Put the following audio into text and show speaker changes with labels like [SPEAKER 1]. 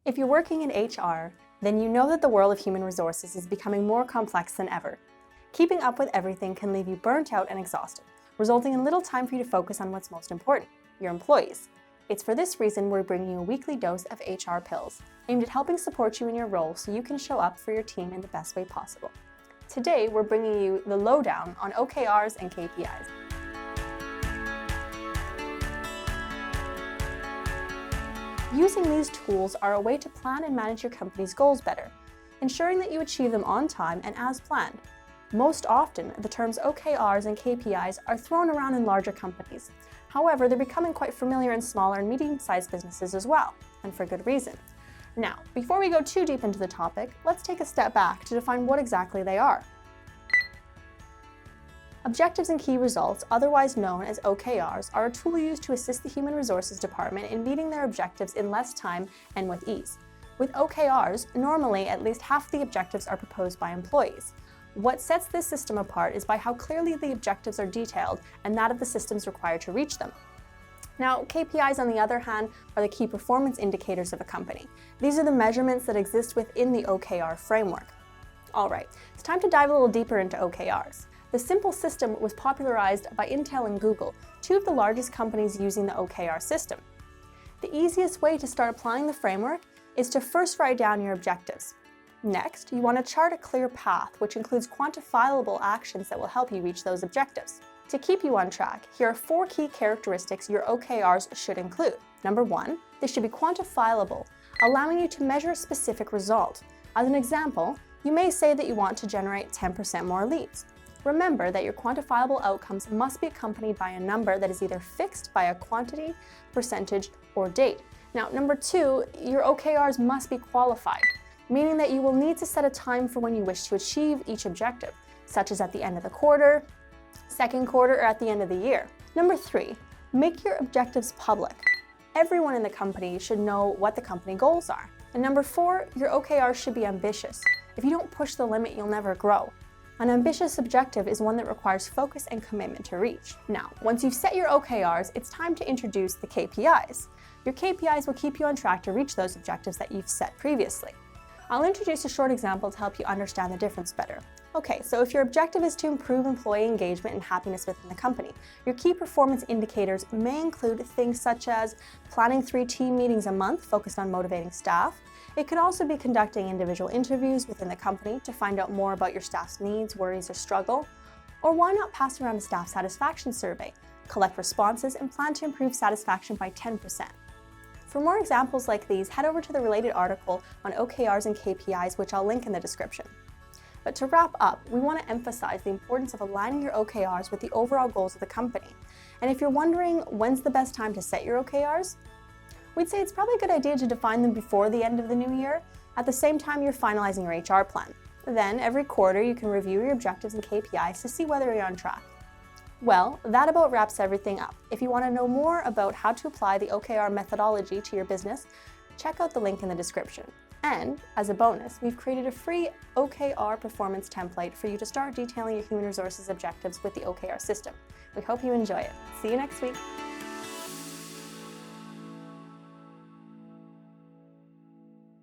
[SPEAKER 1] If you're working in HR, then you know that the world of human resources is becoming more complex than ever. Keeping up with everything can leave you burnt out and exhausted, resulting in little time for you to focus on what's most important, your employees. It's for this reason we're bringing you a weekly dose of HR pills, aimed at helping support you in your role so you can show up for your team in the best way possible. Today, we're bringing you the lowdown on OKRs and KPIs. Using these tools are a way to plan and manage your company's goals better, ensuring that you achieve them on time and as planned. Most often, the terms OKRs and KPIs are thrown around in larger companies. However, they're becoming quite familiar in smaller and medium-sized businesses as well, and for good reason. Now, before we go too deep into the topic, let's take a step back to define what exactly they are. Objectives and key results, otherwise known as OKRs, are a tool used to assist the Human Resources Department in meeting their objectives in less time and with ease. With OKRs, normally at least half the objectives are proposed by employees. What sets this system apart is by how clearly the objectives are detailed and that of the systems required to reach them. Now, KPIs, on the other hand, are the key performance indicators of a company. These are the measurements that exist within the OKR framework. All right, it's time to dive a little deeper into OKRs. The simple system was popularized by Intel and Google, two of the largest companies using the OKR system. The easiest way to start applying the framework is to first write down your objectives. Next, you want to chart a clear path, which includes quantifiable actions that will help you reach those objectives. To keep you on track, here are 4 key characteristics your OKRs should include. Number 1, they should be quantifiable, allowing you to measure a specific result. As an example, you may say that you want to generate 10% more leads. Remember that your quantifiable outcomes must be accompanied by a number that is either fixed by a quantity, percentage, or date. Now, number 2, your OKRs must be qualified, meaning that you will need to set a time for when you wish to achieve each objective, such as at the end of the quarter, second quarter, or at the end of the year. Number 3, make your objectives public. Everyone in the company should know what the company goals are. And number 4, your OKRs should be ambitious. If you don't push the limit, you'll never grow. An ambitious objective is one that requires focus and commitment to reach. Now, once you've set your OKRs, it's time to introduce the KPIs. Your KPIs will keep you on track to reach those objectives that you've set previously. I'll introduce a short example to help you understand the difference better. Okay, so if your objective is to improve employee engagement and happiness within the company, your key performance indicators may include things such as planning 3 team meetings a month focused on motivating staff. It could also be conducting individual interviews within the company to find out more about your staff's needs, worries, or struggle. Or why not pass around a staff satisfaction survey, collect responses, and plan to improve satisfaction by 10%. For more examples like these, head over to the related article on OKRs and KPIs, which I'll link in the description. But to wrap up, we want to emphasize the importance of aligning your OKRs with the overall goals of the company. And if you're wondering when's the best time to set your OKRs, we'd say it's probably a good idea to define them before the end of the new year, at the same time you're finalizing your HR plan. Then, every quarter, you can review your objectives and KPIs to see whether you're on track. Well, that about wraps everything up. If you want to know more about how to apply the OKR methodology to your business, check out the link in the description. And, as a bonus, we've created a free OKR performance template for you to start detailing your human resources objectives with the OKR system. We hope you enjoy it. See you next week.